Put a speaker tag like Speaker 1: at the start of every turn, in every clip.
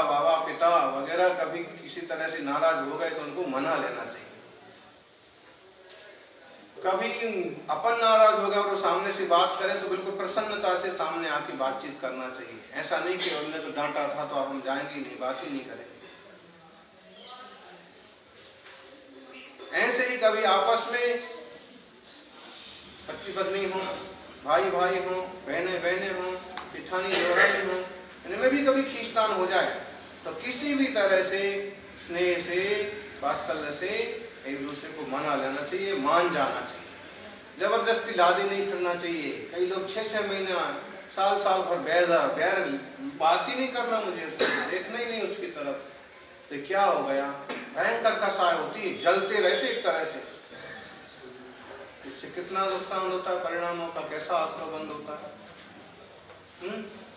Speaker 1: बाबा पिता वगैरह कभी किसी तरह से नाराज हो गए तो उनको मना लेना चाहिए। कभी अपन नाराज हो गए और वो सामने से बात करें तो बिल्कुल प्रसन्नता से सामने आके बातचीत करना चाहिए। ऐसा नहीं कि उन्होंने तो डांटा था तो अब हम जाएंगे नहीं, बात ही नहीं करेंगे। ऐसे ही कभी आपस में पति पत्नी हो, भाई भाई हो, बहने बहने हो, पिठानी देवरानी हो, इनमें भी कभी खींचतान हो जाए तो किसी भी तरह से स्नेह से वात्सल्य से एक दूसरे को मना लेना चाहिए, मान जाना चाहिए। जबरदस्ती लादे नहीं करना चाहिए। कई लोग 6-6 महीना साल साल भर बैर बात ही नहीं करना, मुझे उसको देखना ही नहीं उसकी तरफ, तो क्या हो गया? भयंकर कसाय होती है, जलते रहते एक तरह से। इससे कितना नुकसान होता है, परिणामों का कैसा असर बंद होता है।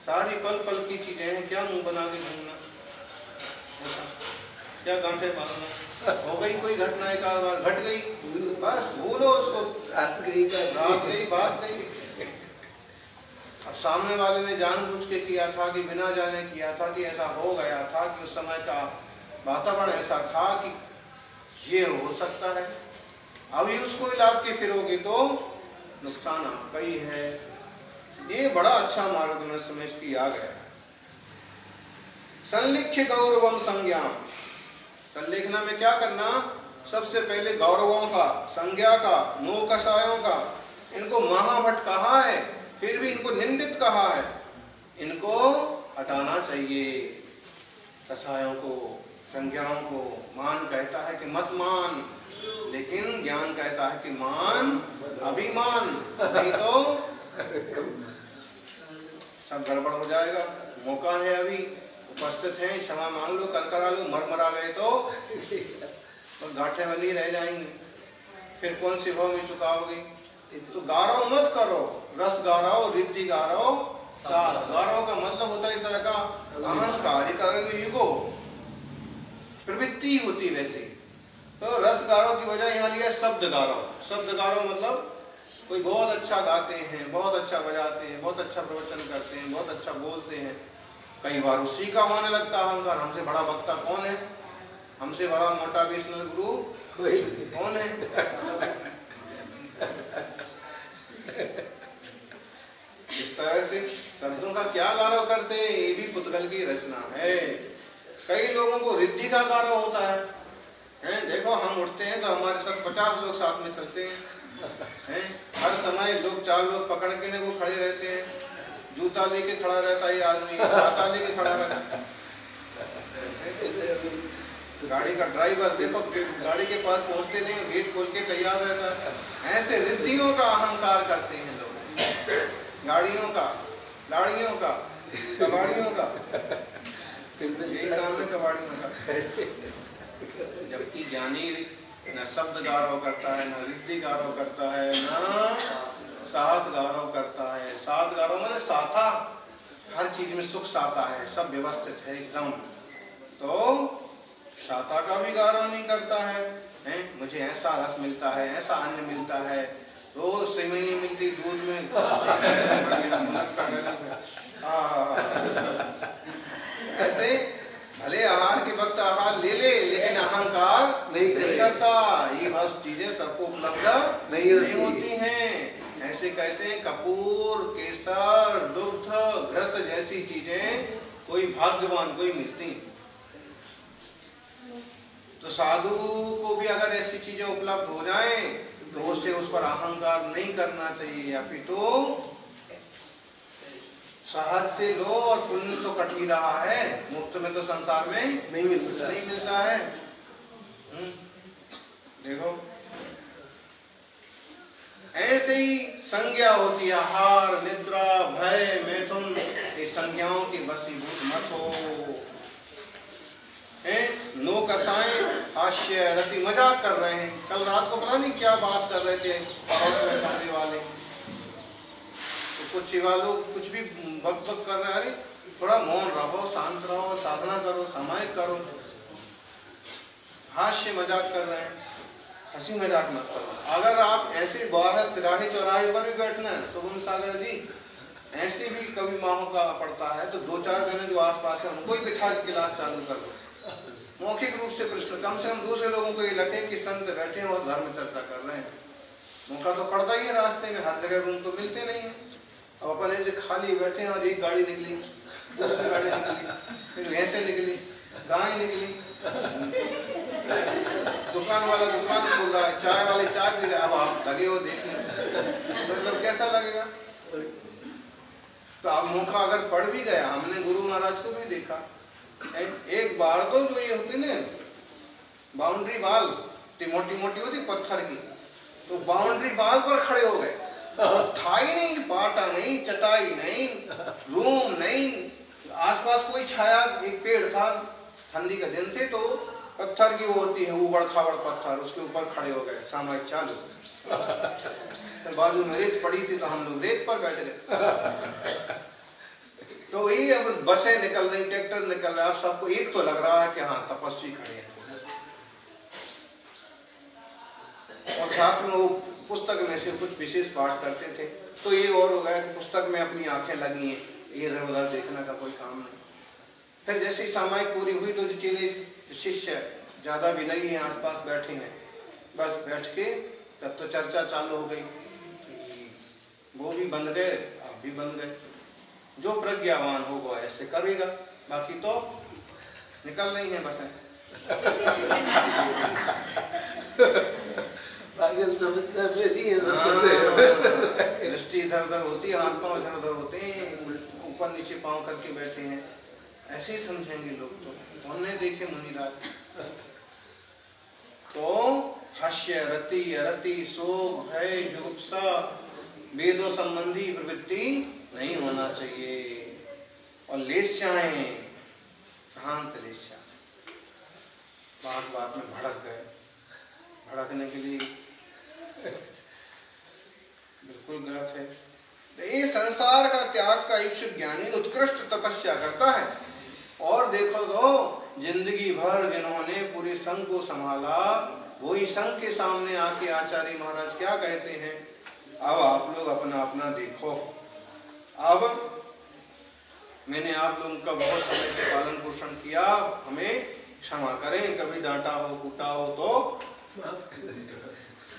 Speaker 1: सारी पल पल की चीजें हैं, क्या मुंह बना के घूमना, क्या गांठे बांधना। हो गई कोई घटना, एक आध बार घट गई, बस भूलो उसको, रात गई बात गई। अब सामने वाले ने जानबूझ के किया था कि बिना जाने किया था कि ऐसा हो गया था कि उस समय का वातावरण ऐसा था कि ये हो सकता है। अभी उसको लाद के फिरोगे तो नुकसान आपका ही है। ये बड़ा अच्छा मार्गदर्शन समझ किया गया। संलिख्य गौरवम संज्ञाम, संलेखना में क्या करना? सबसे पहले गौरवों का, संज्ञा का, नो कषायों का, इनको महाभट कहा है, फिर भी इनको निंदित कहा है, इनको हटाना चाहिए। कषायों को, संज्ञाओं को मान कहता है कि मत मान, लेकिन ज्ञान कहता है कि मान अभिमान, नहीं तो सब गड़बड़ हो जाएगा। मौका है, अभी उपस्थित हैं, क्षमा मांग लो, कल करा लो, मर गए तो गांठे बनी रह जाएंगे, फिर कौन सी भाव में चुकाओगे? तो गारो मत करो, रस गारो, रिद्धि गारो, गारो का मतलब होता है एक तरह का अहंकार, ईगो प्रवृत्ति होती वैसे। तो रस गारो की वजह यहाँ लिया शब्द गारो। शब्द गारो मतलब कोई बहुत अच्छा गाते हैं, बहुत अच्छा बजाते हैं, बहुत अच्छा प्रवचन करते हैं, बहुत अच्छा बोलते हैं, कई बार उसी का होने लगता है अहंकार। हमसे बड़ा वक्ता कौन है, हमसे बड़ा मोटिवेशनल गुरु कौन है? इस तरह से शब्दों का क्या गारव करते हैं, ये भी पुतगल की रचना है। कई लोगों को रिद्धि का गारव होता है। देखो हम उठते हैं तो हमारे साथ 50 लोग साथ में चलते हैं। हर समय लोग 4 लोग पकड़ के वो खड़े रहते हैं, जूता लेके खड़ा रहता है आदमी, छाता लेके खड़ा रहता है। गाड़ी का ड्राइवर देखो गाड़ी के पास पहुंचते नहीं, गेट खोल के तैयार रहता है। ऐसे रिद्धियों का अहंकार करते हैं लोग, गाड़ियों का, लाड़ियों का, कबाड़ियों का, यही काम है कबाड़ियों का। जबकि ज्ञानी न शब्द गारव करता है, न रिद्धि गारव करता है, न साथ गारव करता है। साथ गारव मतलब साथा, हर चीज में सुख साता है, सब व्यवस्थित है एकदम। तो साता का भी गारव नहीं करता है, मुझे ऐसा रस मिलता है, ऐसा अन्न मिलता है, रोज सेवई नहीं मिलती दूध में। ऐसे भले आहार के वक्त आहार ले ले, लेकिन अहंकार नहीं करता। ये बस चीजें सबको उपलब्ध नहीं होती हैं। ऐसे कहते हैं कपूर, केसर, दुग्ध, घृत जैसी चीजें कोई भाग्यवान कोई मिलती। तो साधु को भी अगर ऐसी चीजें उपलब्ध हो जाएं तो उससे उस पर अहंकार नहीं करना चाहिए, या फिर तो सहज से लो। और पुण्य तो कट ही रहा है, मुफ्त में तो संसार में नहीं मिलता है। देखो ऐसे ही संज्ञा होती है, आहार, निद्रा, भय, मैथुन, ये संज्ञाओं की वशीभूत मत हो। नो कसाएं, हास्य रति, मजाक कर रहे हैं। कल रात को पता नहीं क्या बात कर रहे थे पड़ोस में सामने वाले, तो कुछ लोग कुछ भी बक बक कर रहे हैं। अरे थोड़ा मौन रहो, शांत रहो, साधना करो, सामायिक करो। हास्य मजाक कर रहे हैं, हंसी मजाक मत करो। अगर आप ऐसे बाहर तिराहे चौराहे पर भी बैठना है, सुगम सागर जी ऐसे भी कभी मौका पड़ता है तो 2-4 जने जो आसपास है उनको ही बिठा के क्लास चालू कर दो, मौखिक रूप से प्रश्न, कम से कम दूसरे लोगों को ये लगे कि संत बैठे हैं और धर्म चर्चा कर रहे हैं। मौका तो पड़ता ही है रास्ते में, हर जगह रूम तो मिलते नहीं है। अब अपन ऐसे खाली बैठे हैं और एक गाड़ी निकली, दूसरी गाड़ी निकली, फिर भैंसे निकली, गाय निकली, दुकान वाला दुकान खोल रहा है, चाय वाले चाय पी रहे, अब आप लगे हो देखने, मतलब कैसा लगेगा? तो अब मौका अगर पड़ भी गया, हमने गुरु महाराज को भी देखा, एक बार तो जो ये होती ना बाउंड्री वाल, मोटी मोटी होती पत्थर की, तो बाउंड्री वाल पर खड़े हो गए, था ही नहीं, पाटा नहीं, चटाई नहीं, रूम नहीं, आसपास कोई छाया, एक पेड़ था, ठंडी का दिन थे, तो पत्थर की वो होती है ऊबड़ खाबड़ पत्थर, उसके ऊपर खड़े हो गए, सामाजिक चालू। तो बाजू में रेत पड़ी थी तो हम लोग रेत पर बैठ गए। तो ये अब बसें निकल रही, ट्रैक्टर निकल रहा, सबको एक तो लग रहा है कि हाँ तपस्वी खड़े हैं, और साथ में वो पुस्तक में से कुछ विशेष पाठ करते थे, तो ये और हो गया कि पुस्तक में अपनी आंखें लगी हैं, इधर उधर देखने का कोई काम नहीं। फिर जैसे ही सामायिक पूरी हुई तो जो चेले शिष्य ज्यादा भी नहीं है आसपास बैठे हैं, बस बैठ के तब तो चर्चा चालू हो गई, वो भी बंद गए, आप भी बंद गए, जो प्रज्ञावान हो वो ऐसे करेगा, बाकी तो निकल नहीं है बस। दृष्टि इधर उधर होती है, हाथ पांव इधर उधर होते हैं, ऊपर नीचे पांव करके बैठे हैं, ऐसे ही समझेंगे लोग। तो उन्हें देखे मुनिराज तो हास्य रति अरति शोक भय जुगुप्सा वेदों संबंधी प्रवृत्ति नहीं होना चाहिए, और लेस्याएं शांत लेस्या, बात बात में भड़क गए, भड़कने के लिए बिल्कुल गलत है। तो ये संसार का त्याग का इच्छुक ज्ञानी उत्कृष्ट तपस्या करता है, और देखो तो जिंदगी भर जिन्होंने पूरे संघ को संभाला, वही संघ के सामने आके आचार्य महाराज क्या कहते हैं, अब आप लोग अपना अपना देखो, अब मैंने आप लोगों का बहुत समय से पालन पोषण किया, हमें क्षमा करें, कभी डांटा हो कूटा हो तो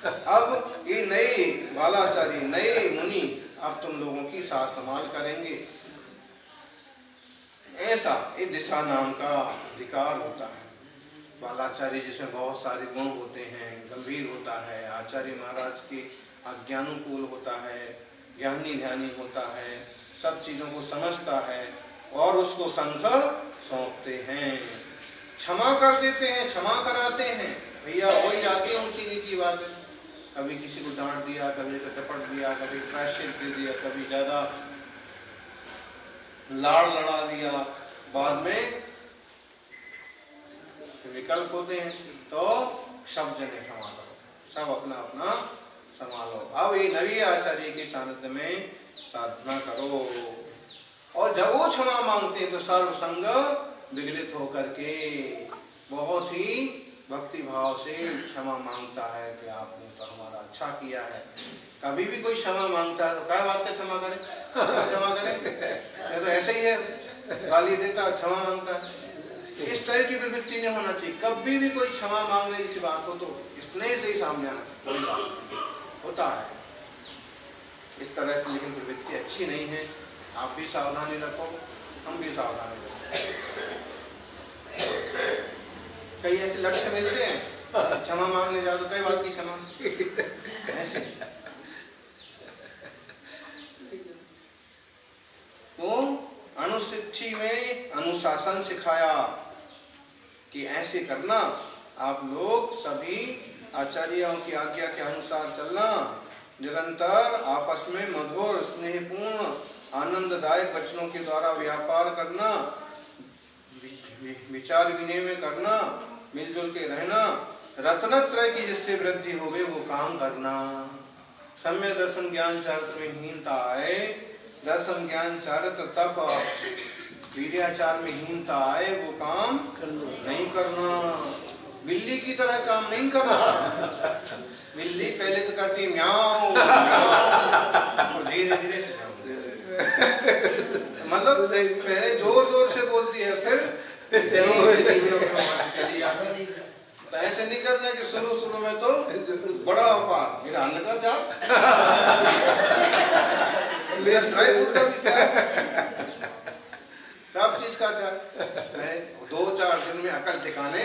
Speaker 1: अब ये नए बालाचारी नए मुनि अब तुम लोगों की साथ संभाल करेंगे। ऐसा ये दिशा नाम का अधिकार होता है। बालाचारी जिसमें बहुत सारे गुण होते हैं, गंभीर होता है, आचार्य महाराज के अज्ञानुकूल होता है, ज्ञानी ध्यानी होता है, सब चीजों को समझता है और उसको संघ सौंपते हैं, क्षमा कर देते हैं, क्षमा कराते हैं। भैया हो ही जाती है ऊंची नीची बातें, कभी किसी को डांट दिया, कभी टपट दिया, कभी प्रायश्चित दे दिया, कभी ज्यादा लाड़ लड़ा दिया, बाद में विकल्प होते हैं, तो सब जने क्षमा करो, सब अपना अपना संभालो। अब ये नवी आचार्य के सानिध्य में साधना करो, और जब वो क्षमा मांगते हैं तो सर्व संग विगलित होकर के बहुत ही भक्ति भाव से क्षमा मांगता है कि आपने तो हमारा अच्छा किया है। कभी भी कोई क्षमा मांगता है तो क्या बात का क्षमा करे, क्षमा करे, तो ऐसे ही है, गाली देता क्षमा मांगता है। इस तरह की प्रवृत्ति नहीं होना चाहिए। कभी भी कोई क्षमा मांगने की बात हो तो स्नेह से ही सामने आना चाहिए, कोई बात होता है इस तरह से, लेकिन प्रवृत्ति अच्छी नहीं है। आप भी सावधानी रखो, हम भी सावधानी रखो। कई ऐसे लक्ष्य मिलते हैं, क्षमा मांगने जाओ तो कई बात की क्षमा ऐसे। तो अनुशिक्षी में अनुशासन सिखाया कि ऐसे करना, आप लोग सभी आचार्यों की आज्ञा के अनुसार चलना, निरंतर आपस में मधुर स्नेहपूर्ण आनंददायक वचनों के द्वारा व्यापार करना, विचार विनिमय करना, मिलजुल के रहना, रत्नत्रय की जिससे वृद्धि होवे वो काम करना। सम्य दर्शन ज्ञान चरित्र में हीनता आए, दर्शन ज्ञान चरित्र तप वीर्याचार में हीनता आए, वो काम नहीं करना। बिल्ली की तरह काम नहीं करना। बिल्ली पहले तो करती म्याऊं म्याऊं, धीरे धीरे मतलब पहले जोर जोर से बोलती है, फिर चली जाती। तो ऐसे नहीं करना कि शुरू शुरू में तो बड़ा उपाय, मेरा अन्न का त्याग, ड्राई फ्रूट का भी त्याग, सब चीज का त्याग। 2-4 दिन में अकल ठिकाने।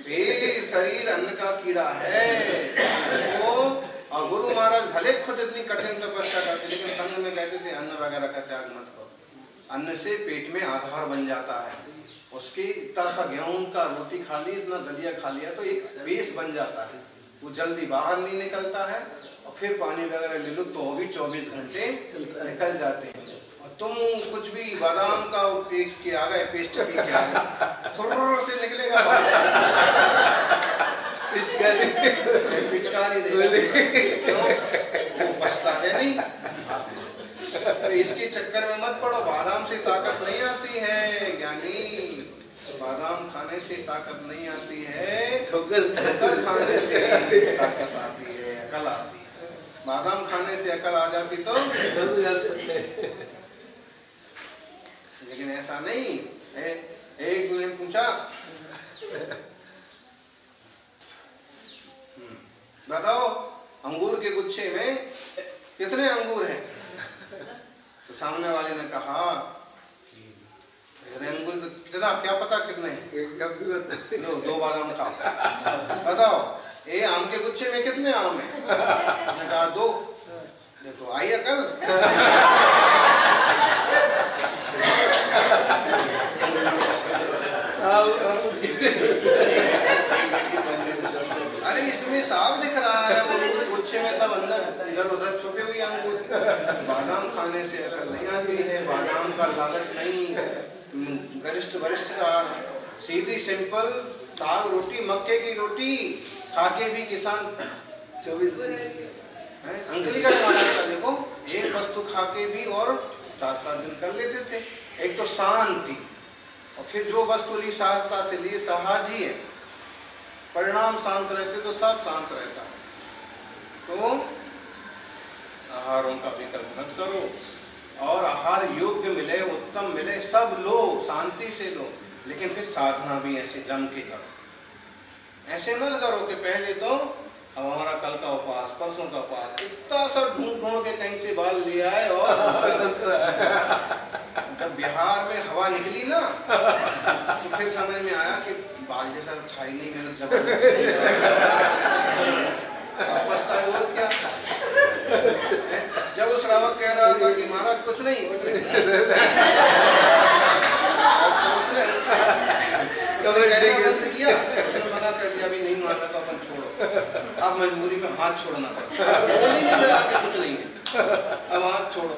Speaker 1: ये शरीर अन्न का कीड़ा है। तो और गुरु महाराज भले खुद इतनी कठिन तपस्या करते, लेकिन संग में कहते थे अन्न वगैरह का त्याग मत करो। अन्न से पेट में आधार बन जाता है। उसकी इतना सा गेहूं का रोटी खा ली, इतना दलिया खा लिया तो एक बेस बन जाता है, वो जल्दी बाहर नहीं निकलता है। और फिर पानी वगैरह ले लो तो भी 24 घंटे निकल जाते हैं। और तुम कुछ भी बादाम का पी के आ गए, पेस्ट पी के आ गए, फुर्र से निकलेगा पिचकारी देगा, वो बचता है नहीं। तो इसके चक्कर में मत पड़ो। बादाम से ताकत नहीं आती है ज्ञानी, बादाम खाने से ताकत नहीं आती है, ठोकर खाने से ताकत आती है, अकल आती है। बादाम खाने से अकल आ जाती तो, लेकिन ऐसा नहीं। एक ने पूछा, बताओ अंगूर के गुच्छे में कितने अंगूर हैं? तो सामने वाले ने कहा अरे अंगूर तो कितना, क्या पता कितने हैं, 2 बादाम खाओ। बताओ ये आम के गुच्छे में कितने आम हैं? मैंने कहा 2। देखो आई अकल। अरे इसमें साफ दिख रहा है, वो गुच्छे में सब अंदर इधर उधर छुपे हुए अंगूर। बादाम खाने से अकल नहीं आती है, बादाम का लालच नहीं, गरिष्ठ वरिष्ठ का, सीधी सिंपल साग रोटी, मक्के की रोटी खा के भी किसान 24 घंटे अंगली का जमाना था। देखो एक वस्तु खा के भी और 7-7 दिन कर लेते थे। एक तो शांति, और फिर जो वस्तु ली सहजता से ली, सहज ही है, परिणाम शांत रहते तो सब शांत रहता है। तो आहारों का विकल्प मत करो, और आहार योग्य मिले, उत्तम मिले, सब लो, शांति से लो, लेकिन फिर साधना भी ऐसे जम के करो। ऐसे मत करो कि पहले तो अब हमारा कल का उपवास, परसों का उपवास, इतना सब ढूंढ के कहीं से बाल लिया है। और जब बिहार में हवा निकली ना, तो फिर समझ में आया कि बाल जैसा था ही नहीं, मैंने पछतावा क्या। जब उस रावत कह रहा था कि महाराज कुछ नहीं, कुछ नहीं, बंद किया, मना कर दिया, अभी नहीं मानता तो अपन छोड़ो। अब मजबूरी में हाथ छोड़ना पड़ता, बोल ही नहीं रहा कि कुछ नहीं है, अब हाथ छोड़ो।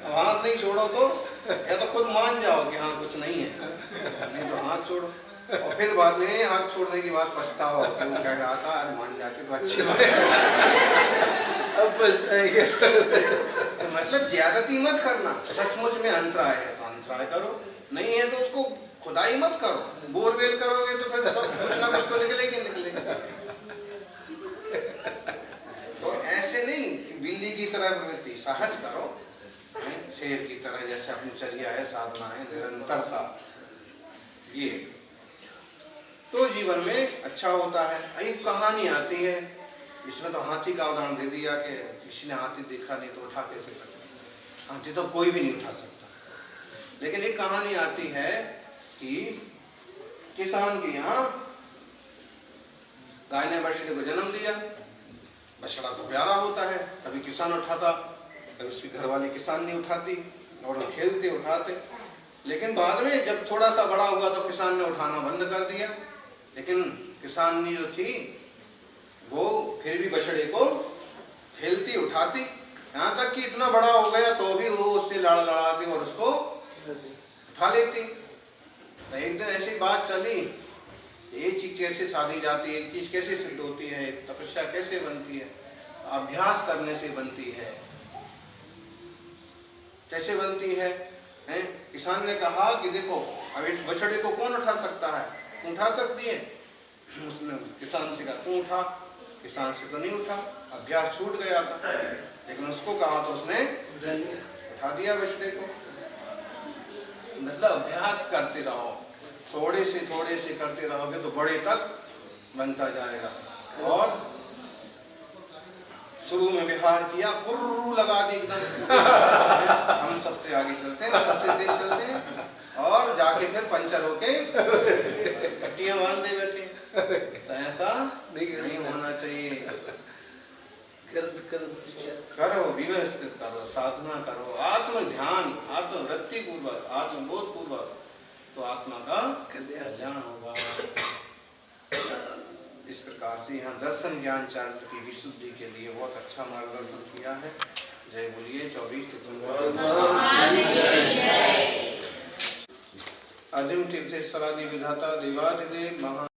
Speaker 1: अब हाथ नहीं छोड़ो तो या तो खुद मान जाओ कि हाँ कुछ नहीं है, नहीं तो हाथ छोड़ो। और फिर बाद में हाथ छोड़ने की बात पछतावा, वो कह रहा था आज मान जाते तो अच्छी बात। अब पछताएंगे। मतलब ज्यादती मत करना। सचमुच में अंतराय है तो अंतराय करो, नहीं है तो उसको खुदाई मत करो। बोरवेल करोगे तो फिर कुछ ना कुछ तो निकलेगी। तो ऐसे नहीं बिल्ली की तरह प्रवृत्ति, सहज करो, शेर की तरह, जैसे अपनी चर्या है, साधना है, निरंतरता, ये तो जीवन में अच्छा होता है। एक कहानी आती है, इसमें तो हाथी का उदाहरण दे दिया कि किसी ने हाथी देखा नहीं तो उठा कैसे सकता, हाथी तो कोई भी नहीं उठा सकता। लेकिन एक कहानी आती है कि किसान के यहाँ गाय ने बछड़े को जन्म दिया। बछड़ा तो प्यारा होता है, कभी किसान उठाता, कभी उसकी घरवाली किसान नहीं उठाती, और खेलते उठाते। लेकिन बाद में जब थोड़ा सा बड़ा हुआ तो किसान ने उठाना बंद कर दिया। लेकिन किसानी जो थी वो फिर भी बछड़े को खेलती उठाती, यहाँ तक कि इतना बड़ा हो गया तो भी वो उससे लड़ाती और उसको उठा लेती। तो एक दिन ऐसी बात चली, ये चीज कैसे साधी जाती है, चीज कैसे सिद्ध होती है, तपस्या कैसे बनती है, अभ्यास करने से बनती है। कैसे बनती है? किसान ने कहा कि देखो अब इस बछड़े को कौन उठा सकता है, उठा सकती है। उसने किसान से कहा तू उठा, किसान से तो नहीं उठा, अभ्यास छूट गया था। लेकिन उसको कहा तो उसने उठा दिया बिछड़े को। मतलब अभ्यास करते रहो, थोड़े से करते रहोगे तो बड़े तक बनता जाएगा। और शुरू में विहार किया, गुर्रू लगा दी एकदम हम सबसे आगे चलते हैं, सबसे तेज चलते हैं, और जाके फिर पंचर होके पट्टियां बांध दे बैठे। तो ऐसा नहीं होना चाहिए। करो, व्यवस्थित करो, साधना करो, आत्म ध्यान, आत्मवृत्ति पूर्वक, आत्मबोध पूर्वक, तो आत्मा का कल्याण होगा। इस प्रकार से यहाँ दर्शन ज्ञान चरित्र की विशुद्धि के लिए बहुत अच्छा मार्गदर्शन किया है। जय बोलिए 24 आदिम तीर्थेश्वरादि विधाता देवादिदेव महा